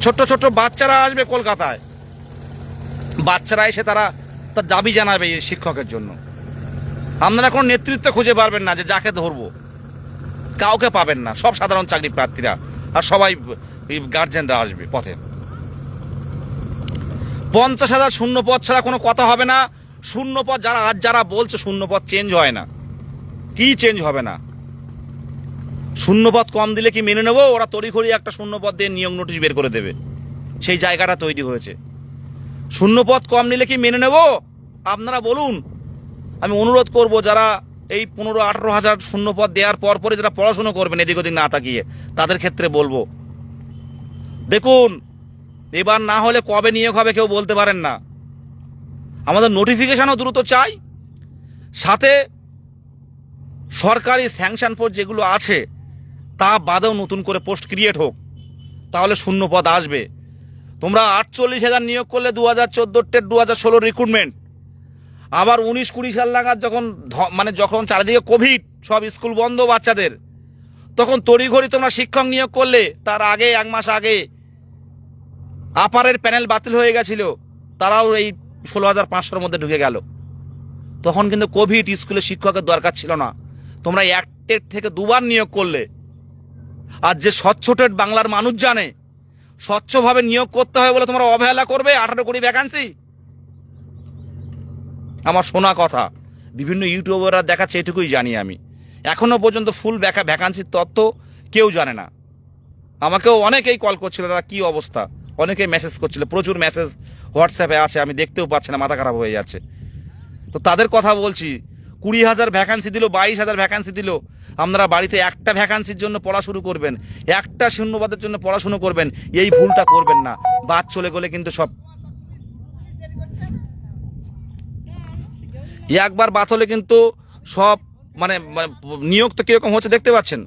ছোট্ট ছোট্ট বাচ্চারা আসবে কলকাতায়, বাচ্চারা এসে তার দাবি জানাবে এই শিক্ষকের জন্য। আপনারা কোনো নেতৃত্ব খুঁজে পারবেন না যে যাকে ধরবো, কাউকে পাবেন না। সব সাধারণ চাকরি প্রার্থীরা আর সবাই গার্জেনরা আসবে পথে। 50,000 শূন্য পদ ছাড়া কোনো কথা হবে না। শূন্য পদ যারা বলছে শূন্য পদ চেঞ্জ হয় না, কি চেঞ্জ হবে না? শূন্য পদ কম দিলে কি মেনে নেবো? ওরা তড়িঘড়ি একটা শূন্য পদ দিয়ে নিয়োগ নোটিশ বের করে দেবে, সেই জায়গাটা তৈরি হয়েছে। শূন্য পদ কম নিলে কি মেনে নেব? আপনারা বলুন। আমি অনুরোধ করব, যারা এই 15-18 হাজার শূন্য পদ দেওয়ার পরপরই যারা পড়াশুনো করবেন এদিক ওদিক না তাকিয়ে, তাদের ক্ষেত্রে বলবো, দেখুন এবার না হলে কবে নিয়োগ হবে কেউ বলতে পারেন না। আমাদের নোটিফিকেশনও দ্রুত চাই, সাথে সরকারি স্যাংশন পোস্ট যেগুলো আছে তা বাদেও নতুন করে পোস্ট ক্রিয়েট হোক, তাহলে শূন্য পদ আসবে। তোমরা 48,000 নিয়োগ করলে 2014 টেট 2016 রিক্রুটমেন্ট, আবার 19-20 সাল নাগাদ যখন চারিদিকে কোভিড, সব স্কুল বন্ধ বাচ্চাদের, তখন তড়িঘড়ি তোমরা শিক্ষক নিয়োগ করলে। তার আগে 1 মাস আগে আপারের প্যানেল বাতিল হয়ে গেছিল, তারাও এই 16,500-র মধ্যে ঢুকে গেল। তখন কিন্তু কোভিড, স্কুলে শিক্ষকের দরকার ছিল না। তোমরা 1 টেট থেকে 2বার নিয়োগ করলে। আর যে স্বচ্ছ টেট বাংলার মানুষ জানে, স্বচ্ছভাবে নিয়োগ করতে হয় বলে তোমরা অবহেলা করবে 18 কোটি ভ্যাকান্সি। আমার শোনা কথা, বিভিন্ন ইউটিউবাররা দেখাচ্ছে, এটুকুই জানি আমি। এখনো পর্যন্ত ফুল ভ্যাকান্সির তথ্য কেউ জানে না। আমাকেও অনেকেই কল করছিল, দাদা কি অবস্থা, অনেকেই মেসেজ করছিল, প্রচুর মেসেজ হোয়াটসঅ্যাপে আছে, আমি দেখতেও পাচ্ছি না, মাথা খারাপ হয়ে যাচ্ছে। তো তাদের কথা বলছি, 20,000 ভ্যাকান্সি দিল, 22,000 ভ্যাকান্সি দিল, আপনারা বাড়িতে একটা ভ্যাকান্সির জন্য পড়া শুরু করবেন, একটা শূন্যপদের জন্য পড়াশুনো করবেন, এই ভুলটা করবেন না। বাদ চলে গেলে কিন্তু সব একবার বাদ হলে কিন্তু সব নিয়োগ তো কিরকম হচ্ছে দেখতে পাচ্ছেন,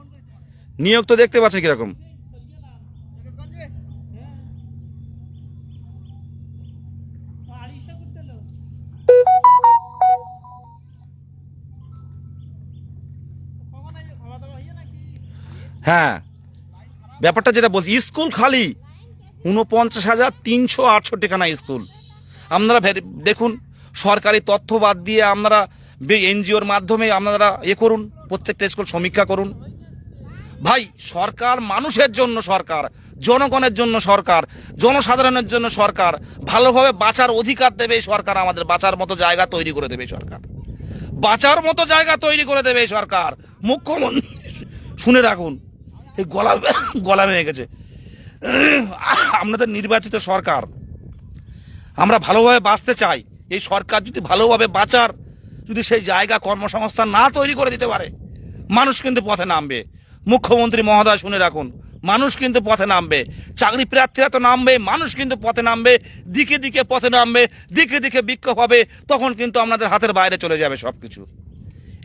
নিয়োগ তো দেখতে পাচ্ছেন কিরকম। হ্যাঁ, ব্যাপারটা যেটা বলছি, স্কুল খালি 49,368 খানা স্কুল। আপনারা দেখুন, সরকারি তথ্য বাদ দিয়ে আপনারা এনজিওর মাধ্যমে আপনারা করুন, প্রত্যেকটা স্কুল সমীক্ষা করুন। ভাই, সরকার মানুষের জন্য সরকার, জনগণের জন্য সরকার, জনসাধারণের জন্য সরকার। ভালোভাবে বাঁচার অধিকার দেবে সরকার, আমাদের বাঁচার মতো জায়গা তৈরি করে দেবে সরকার, বাঁচার মতো জায়গা তৈরি করে দেবে সরকার। মুখ্যমন্ত্রী শুনে রাখুন, এই গলা ভেঙে গেছে, আপনাদের নির্বাচিত সরকার, আমরা ভালোভাবে বাঁচতে চাই। এই সরকার যদি ভালোভাবে বাঁচার যদি সেই জায়গা কর্মসংস্থান না তৈরি করে দিতে পারে, মানুষ কিন্তু পথে নামবে। মুখ্যমন্ত্রী মহোদয় শুনে রাখুন, মানুষ কিন্তু পথে নামবে। চাকরি প্রার্থীরা তো নামবে, মানুষ কিন্তু পথে নামবে, দিকে দিকে পথে নামবে, দিকে দিকে বিক্ষোভ হবে। তখন কিন্তু আপনাদের হাতের বাইরে চলে যাবে সবকিছু।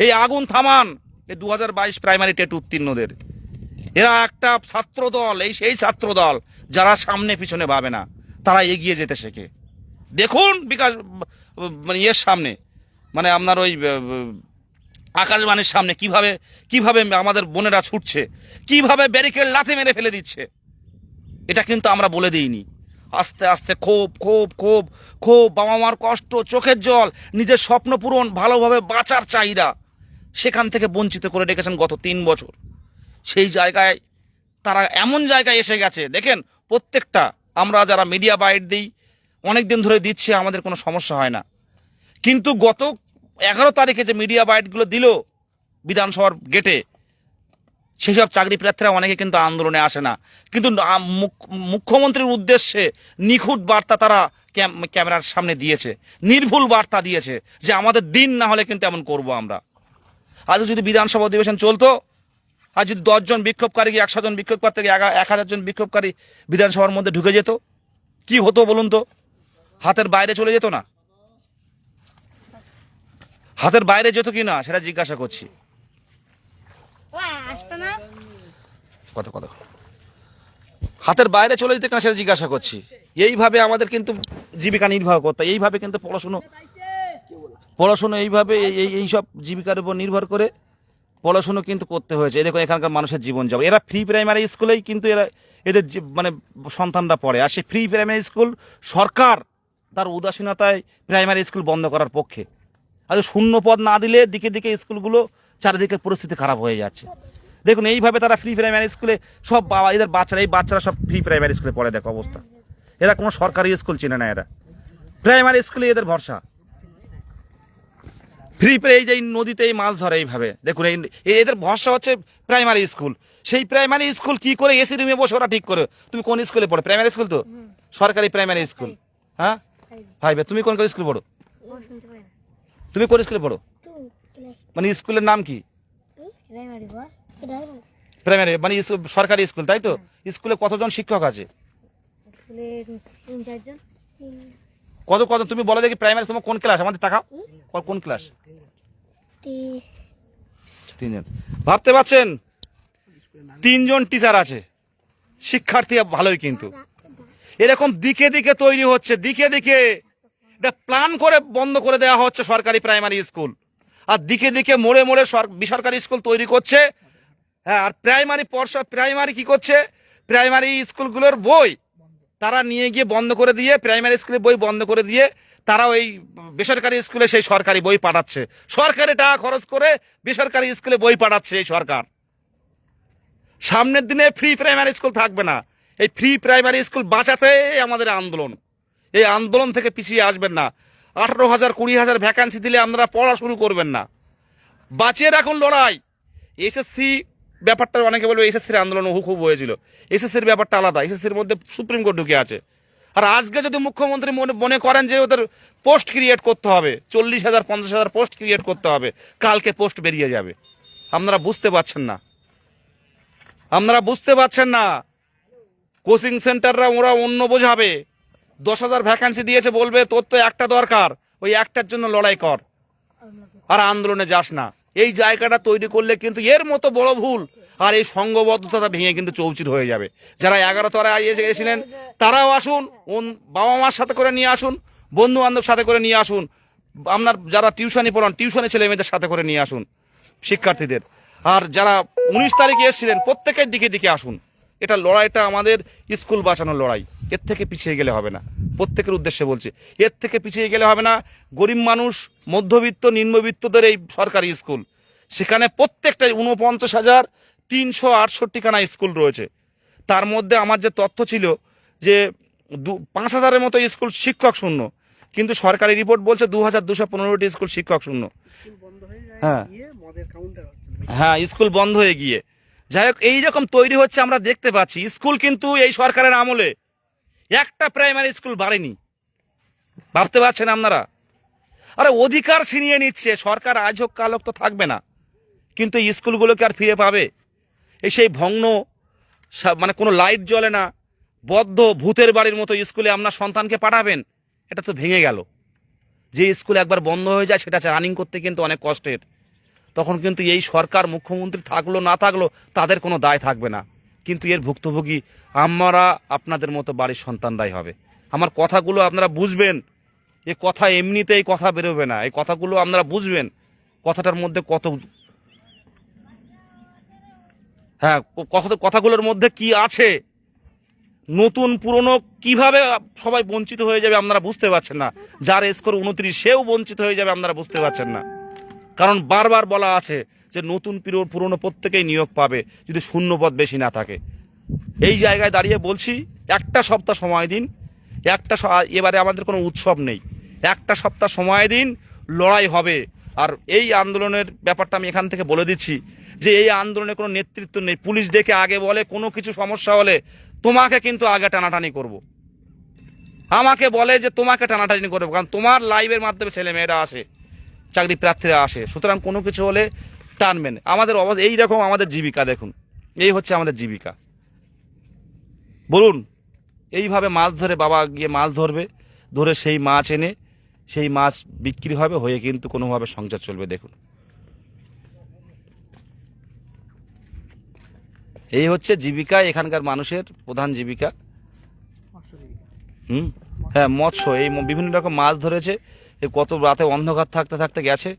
এই আগুন থামান এই 2022 প্রাইমারি টেট উত্তীর্ণদের। এরা একটা ছাত্র দল, এই সেই ছাত্র দল যারা সামনে পিছনে ভাবে না, তারা এগিয়ে যেতে শেখে। দেখুন বিকাশ এর সামনে, আপনার ওই আকাশবাণীর সামনে কিভাবে কিভাবে আমাদের বোনেরা ছুটছে, কিভাবে ব্যারিকেড লাথি মেরে ফেলে দিচ্ছে। এটা কিন্তু আমরা বলে দিইনি। আস্তে আস্তে ক্ষোভ ক্ষোভ ক্ষোভ ক্ষোভ, বাবা মার কষ্ট, চোখের জল, নিজের স্বপ্ন পূরণ, ভালোভাবে বাঁচার চাহিদা, সেখান থেকে বঞ্চিত করে রেখেছেন গত 3 বছর। সেই জায়গায় তারা এমন জায়গায় এসে গেছে, দেখেন প্রত্যেকটা আমরা যারা মিডিয়া বাইট দিই, অনেক দিন ধরে দিচ্ছি, আমাদের কোনো সমস্যা হয় না। কিন্তু গত 11 তারিখে যে মিডিয়া বাইটগুলো দিল বিধানসভার গেটে, সেই সব চাকরি প্রার্থীরা অনেকে কিন্তু আন্দোলনে আসে না, কিন্তু মুখ্যমন্ত্রীর উদ্দেশ্যে নিখুঁত বার্তা তারা ক্যামেরার সামনে দিয়েছে, নির্ভুল বার্তা দিয়েছে যে আমাদের দিন না হলে কিন্তু এমন করব আমরা। আজ যদি বিধানসভা অধিবেশন চলতো, আর যদি 10 জন বিক্ষোভকারী 100 জন বিক্ষোভকারী থেকে 1000 জন বিক্ষোভকারী বিধানসভার মধ্যে ঢুকে যেত, কি হতো বলুন তো? হাতের বাইরে চলে যেত না? হাতের বাইরে যেত কি না সেটা জিজ্ঞাসা করছি। কত কত হাতের বাইরে চলে যেতে কেন সেটা জিজ্ঞাসা করছি। এইভাবে আমাদের কিন্তু জীবিকা নির্বাহ করতে, এইভাবে কিন্তু পড়াশুনো এইভাবে এইসব জীবিকার উপর নির্ভর করে পড়াশুনো কিন্তু করতে হয়েছে। দেখুন এখানকার মানুষের জীবন যাপন, এরা ফ্রি প্রাইমারি স্কুলেই কিন্তু এদের মানে সন্তানরা পড়ে। আর সেই ফ্রি প্রাইমারি স্কুল সরকার তার উদাসীনতায় প্রাইমারি স্কুল বন্ধ করার পক্ষে। আজ শূন্য পদ না দিলে দিকে দিকে স্কুলগুলো চারিদিকে পরিস্থিতি খারাপ হয়ে যাচ্ছে। দেখুন এইভাবে তারা ফ্রি প্রাইমারি স্কুলে সব এদের বাচ্চারা সব ফ্রি প্রাইমারি স্কুলে পড়ে, দেখো অবস্থা। এরা কোনো সরকারি স্কুল চেনে না, এরা প্রাইমারি স্কুলে এদের ভরসা। ফ্রি এই যে নদীতে এই মাছ ধরে এইভাবে, দেখুন এদের ভরসা হচ্ছে প্রাইমারি স্কুল। সেই প্রাইমারি স্কুল কি করে এসি রুমে বসে ওরা ঠিক করে। তুমি কোন স্কুলে পড়ো? প্রাইমারি স্কুল তো সরকারি প্রাইমারি স্কুল। হ্যাঁ ভাই, তুমি কোন স্কুলে পড়ো? তুমি কোন স্কুলে পড়ো? মানে স্কুলের নাম কি? প্রাইমারি মানে সরকারি স্কুল, তাই তো? স্কুলে কতজন শিক্ষক আছে? কত কত তুমি বলো দেখি। প্রাইমারি তোমার কোন ক্লাস? আমাদের তাকাও, কোন ক্লাস? 3 জন। ভাবতে পারছেন 3 জন টিচার আছে, শিক্ষার্থী ভালোই, কিন্তু এরকম দিকে দিকে তৈরি হচ্ছে, দিকে দিকে এটা প্ল্যান করে বন্ধ করে দেওয়া হচ্ছে সরকারি প্রাইমারি স্কুল। আর দিকে দিকে মোড়ে মোড়ে বেসরকারি স্কুল তৈরি করছে। হ্যাঁ, আর প্রাইমারি কি করছে? প্রাইমারি স্কুলগুলোর বই তারা নিয়ে গিয়ে বন্ধ করে দিয়ে, প্রাইমারি স্কুলের বই বন্ধ করে দিয়ে তারা ওই বেসরকারি স্কুলে সেই সরকারি বই পাঠাচ্ছে। সরকারি টাকা খরচ করে বেসরকারি স্কুলে বই পাঠাচ্ছে এই সরকার। সামনের দিনে ফ্রি প্রাইমারি স্কুল থাকবে না। এই ফ্রি প্রাইমারি স্কুল বাঁচাতে আমাদের আন্দোলন। এই আন্দোলন থেকে পিছিয়ে আসবেন না। 18,000 20,000 ভ্যাকান্সি দিলে আপনারা পড়া শুরু করবেন না। বাঁচিয়ে রাখুন লড়াই। এসএসসি ব্যাপারটা অনেকে বলবে এসএসসির আন্দোলন খুব হয়েছিল। এসএসসির ব্যাপারটা আলাদা, এসএসসির মধ্যে সুপ্রিম কোর্ট ঢুকে আছে। আর আজকে যদি মুখ্যমন্ত্রী মনে করেন যে ওদের পোস্ট ক্রিয়েট করতে হবে, 40,000 50,000 পোস্ট ক্রিয়েট করতে হবে, কালকে পোস্ট বেরিয়ে যাবে। আপনারা বুঝতে পারছেন না, আপনারা বুঝতে পারছেন না। কোচিং সেন্টাররা ওরা অন্য বোঝাবে। 10,000 ভ্যাকান্সি দিয়েছে, বলবে তোর তো একটা দরকার, ওই একটার জন্য লড়াই কর, আর আন্দোলনে যাস না। এই জায়গাটা তৈরি করলে কিন্তু এর মতো বড় ভুল আর এই সংঘবদ্ধতা ভেঙে কিন্তু চৌচির হয়ে যাবে। যারা 11 তলায় এসেছিলেন তারাও আসুন, বাবা মার সাথে করে নিয়ে আসুন, বন্ধু বান্ধব সাথে করে নিয়ে আসুন, আপনার যারা টিউশনি পড়ান টিউশনি ছেলে মেয়েদের সাথে করে নিয়ে আসুন শিক্ষার্থীদের। আর যারা 19 তারিখে এসেছিলেন প্রত্যেকের দিকে দিকে আসুন। এটা লড়াইটা আমাদের স্কুল বাঁচানোর লড়াই। এর থেকে পিছিয়ে গেলে হবে না, প্রত্যেকের উদ্দেশ্যে বলছি, এর থেকে পিছিয়ে গেলে হবে না। গরিব মানুষ, মধ্যবিত্ত, নিম্নবিত্তদের এই সরকারি স্কুল, সেখানে প্রত্যেকটাই 49,368খানা স্কুল রয়েছে। তার মধ্যে আমার যে তথ্য ছিল যে 5,000-এর মতো স্কুল শিক্ষক শূন্য, কিন্তু সরকারি রিপোর্ট বলছে 2,215টি স্কুল শিক্ষক শূন্য। হ্যাঁ হ্যাঁ, স্কুল বন্ধ হয়ে গিয়ে। যাই হোক, এইরকম তৈরি হচ্ছে আমরা দেখতে পাচ্ছি। স্কুল কিন্তু এই সরকারের আমলে একটা প্রাইমারি স্কুল বাড়েনি। ভাবতে পারছেন আপনারা? আরে অধিকার ছিনিয়ে নিচ্ছে সরকার। আজ হোক কাল হোক তো থাকবে না, কিন্তু এই স্কুলগুলোকে আর ফিরে পাবে? এই সেই ভগ্ন, মানে কোনো লাইট জ্বলে না, বদ্ধ ভূতের বাড়ির মতো স্কুলে আপনার সন্তানকে পাঠাবেন? এটা তো ভেঙে গেল। যে স্কুল একবার বন্ধ হয়ে যায় সেটা রানিং করতে কিন্তু অনেক কষ্টের। তখন কিন্তু এই সরকার, মুখ্যমন্ত্রী থাকলো না থাকলো তাদের কোনো দায় থাকবে না, কিন্তু এর ভুক্তভোগী আমরা আপনাদের মতো বাড়ির সন্তানরাই হবে। আমার কথাগুলো আপনারা বুঝবেন। এ কথা এমনিতেই কথা বেরোবে না, এই কথাগুলো আপনারা বুঝবেন। কথাটার মধ্যে কত, হ্যাঁ, কথাগুলোর মধ্যে কি আছে, নতুন পুরনো কিভাবে সবাই বঞ্চিত হয়ে যাবে আপনারা বুঝতে পারছেন না। যার স্কোর 29 সেও বঞ্চিত হয়ে যাবে, আপনারা বুঝতে পারছেন না। কারণ বারবার বলা আছে যে নতুন পুরনো প্রত্যেকেই নিয়োগ পাবে যদি শূন্যপদ বেশি না থাকে। এই জায়গায় দাঁড়িয়ে বলছি, একটা সপ্তাহ সময় দিন। এবারে আমাদের কোনো উৎসব নেই, একটা সপ্তাহ সময় দিন, লড়াই হবে। আর এই আন্দোলনের ব্যাপারটা আমি এখান থেকে বলে দিচ্ছি যে এই আন্দোলনে কোনো নেতৃত্ব নেই। পুলিশ ডেকে আগে বলে কোনো কিছু সমস্যা হলে তোমাকে কিন্তু আগে টানাটানি করব, আমাকে বলে যে তোমাকে টানাটানি করবো, কারণ তোমার লাইভের মাধ্যমে ছেলেমেয়েরা আসে, চাকরি প্রার্থীরা আসে, সুতরাং কোনো কিছু হলে টানবেন। আমাদের অবস্থা এইরকম, আমাদের জীবিকা দেখুন, এই হচ্ছে আমাদের জীবিকা। বলুন, এইভাবে মাছ ধরে বাবা গিয়ে মাছ ধরবে, ধরে সেই মাছ এনে সেই মাছ বিক্রি হবে, হয়ে কিন্তু কোনোভাবে সংসার চলবে। দেখুন, এই হচ্ছে জীবিকা, এখানকার মানুষের প্রধান জীবিকা। হ্যাঁ, মৎস্য, এই বিভিন্ন রকম মাছ ধরেছে। এই কত রাতে অন্ধকার থাকতে থাকতে গেছে।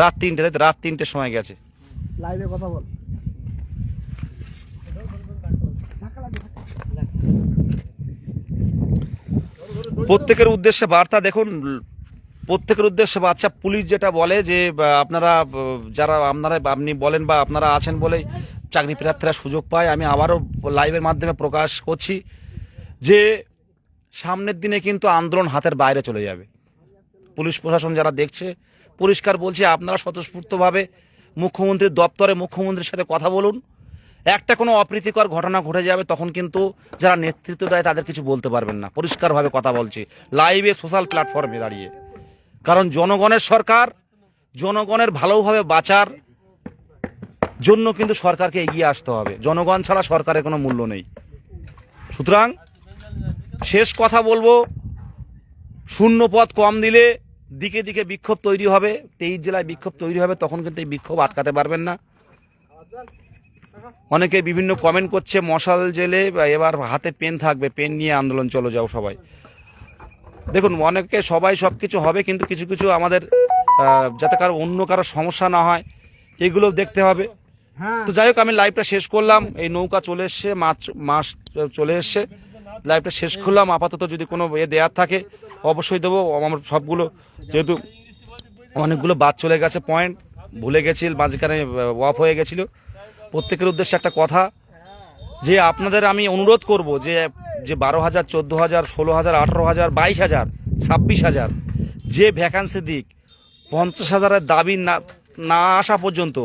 রাত 3টে, রাত 3টের সময় গেছে। লাইভে কথা বল। প্রত্যেকের উদ্দেশ্যে বার্তা দেখুন, প্রত্যেকের উদ্দেশ্যে বাচ্চা পুলিশ যেটা বলে যে আপনারা যারা আপনি বলেন বা আপনারা আছেন বলেই চাকরি প্রার্থীরা সুযোগ পায়। আমি আবারও লাইভের মাধ্যমে প্রকাশ করছি যে সামনের দিনে কিন্তু আন্দোলন হাতের বাইরে চলে যাবে। পুলিশ প্রশাসন যারা দেখছে, পরিষ্কার বলছে, আপনারা স্বতঃস্ফূর্তভাবে মুখ্যমন্ত্রীর দপ্তরে মুখ্যমন্ত্রীর সাথে কথা বলুন। একটা কোনো অপ্রীতিকর ঘটনা ঘটে যাবে, তখন কিন্তু যারা নেতৃত্ব দেয় তাদের কিছু বলতে পারবেন না। পরিষ্কারভাবে কথা বলছি লাইভে, সোশ্যাল প্ল্যাটফর্মে দাঁড়িয়ে, কারণ জনগণের সরকার, জনগণের ভালোভাবে বাঁচার জন্য কিন্তু সরকারকে এগিয়ে আসতে হবে। জনগণ ছাড়া সরকারের কোনো মূল্য নেই। সুতরাং শেষ কথা বলবো, শূন্য পদ কম দিলে দিকে দিকে বিক্ষোভ তৈরি হবে। 23 জেলায় বিক্ষোভ তৈরি হবে, তখন কিন্তু এই বিক্ষোভ আটকাতে পারবেন না। অনেকে বিভিন্ন কমেন্ট করছে মশাল জেলে এবার হাতে পেন থাকবে, পেন নিয়ে আন্দোলন চলে যাও সবাই। দেখুন, অনেকে সবাই সব কিছু হবে, কিন্তু কিছু কিছু আমাদের যাতে কারো অন্য কারো সমস্যা না হয় এগুলো দেখতে হবে। তো যাই হোক, আমি লাইভটা শেষ করলাম। এই নৌকা চলে এসছে, মাছ চলে এসছে, লাইভটা শেষ করলাম। আপাতত যদি কোনো দেওয়ার থাকে অবশ্যই দেবো। আমার সবগুলো, যেহেতু অনেকগুলো বাদ চলে গেছে, পয়েন্ট ভুলে গেছি, মাঝখানে অফ হয়ে গেছিল। প্রত্যেকের উদ্দেশ্যে একটা কথা, যে আপনাদের আমি অনুরোধ করব যে 12,000, 14,000, 16,000, 18,000, 22,000, 26,000 যে ভ্যাকান্সি দিক, 50,000-এর দাবি না আসা পর্যন্ত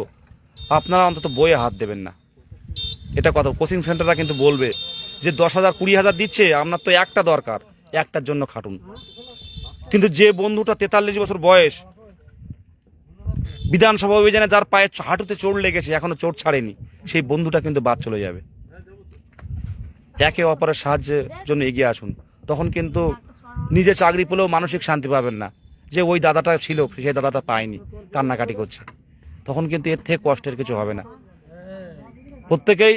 আপনারা অন্তত বইয়ে হাত দেবেন না। এটা কথা কোচিং সেন্টাররা কিন্তু বলবে যে 10,000, 20,000 দিচ্ছে, আপনার তো একটা দরকার, একটার জন্য খাটুন। কিন্তু যে বন্ধুটা 43 বছর বয়স, বিধানসভা অভিযানে যার পায়ে হাঁটুতে চোট লেগেছে, এখনো চোট ছাড়েনি, সেই বন্ধুটা কিন্তু বাদ চলে যাবে। একে অপরের সাহায্যের জন্য এগিয়ে আসুন। তখন কিন্তু নিজে চাকরি পেলেও মানসিক শান্তি পাবেন না, যে ওই দাদাটা ছিল সেই দাদাটা পায়নি, কান্নাকাটি করছে। তখন কিন্তু এর থেকে কষ্টের কিছু হবে না। প্রত্যেকেই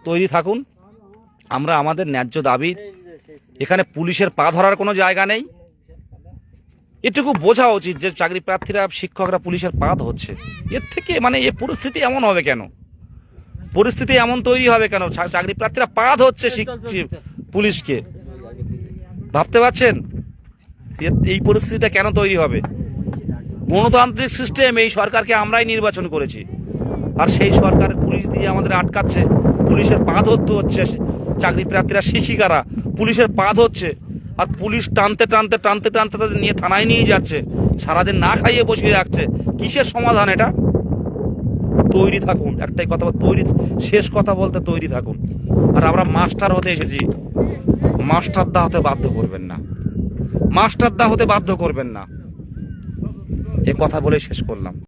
তৈরি থাকুন। আমরা আমাদের ন্যায্য দাবির, এখানে পুলিশের পা ধরার কোনো জায়গা নেই। এটুকু বোঝা উচিত যে চাকরি প্রার্থীরা, শিক্ষকরা পুলিশের পা ধরছে। এর থেকে মানে এ পরিস্থিতি এমন হবে কেন, পরিস্থিতি এমন তৈরি হবে কেন? চাকরি প্রার্থীরা পা ধরছে পুলিশকে, ভাবতে পারছেন এই পরিস্থিতিটা কেন তৈরি হবে? গণতান্ত্রিক সিস্টেম, এই সরকারকে আমরাই নির্বাচন করেছি, আর সেই সরকারের পুলিশ দিয়ে আমাদের আটকাচ্ছে, পুলিশের পা ধরতে হচ্ছে। চাকরি প্রার্থীরা, শিক্ষিকারা পুলিশের পা ধরছে, আর পুলিশ টানতে টানতে টানতে টানতে তাদের নিয়ে থানায় নিয়ে যাচ্ছে, সারাদিন না খাইয়ে বসিয়ে রাখছে। কিসের সমাধান এটা? তৈরি থাকুন, একটাই কথা, শেষ কথা বলতে তৈরি থাকুন। আর আমরা মাস্টার হতে এসেছি, মাস্টারদা হতে বাধ্য করবেন না, মাস্টারদা হতে বাধ্য করবেন না। এ কথা বলে শেষ করলাম।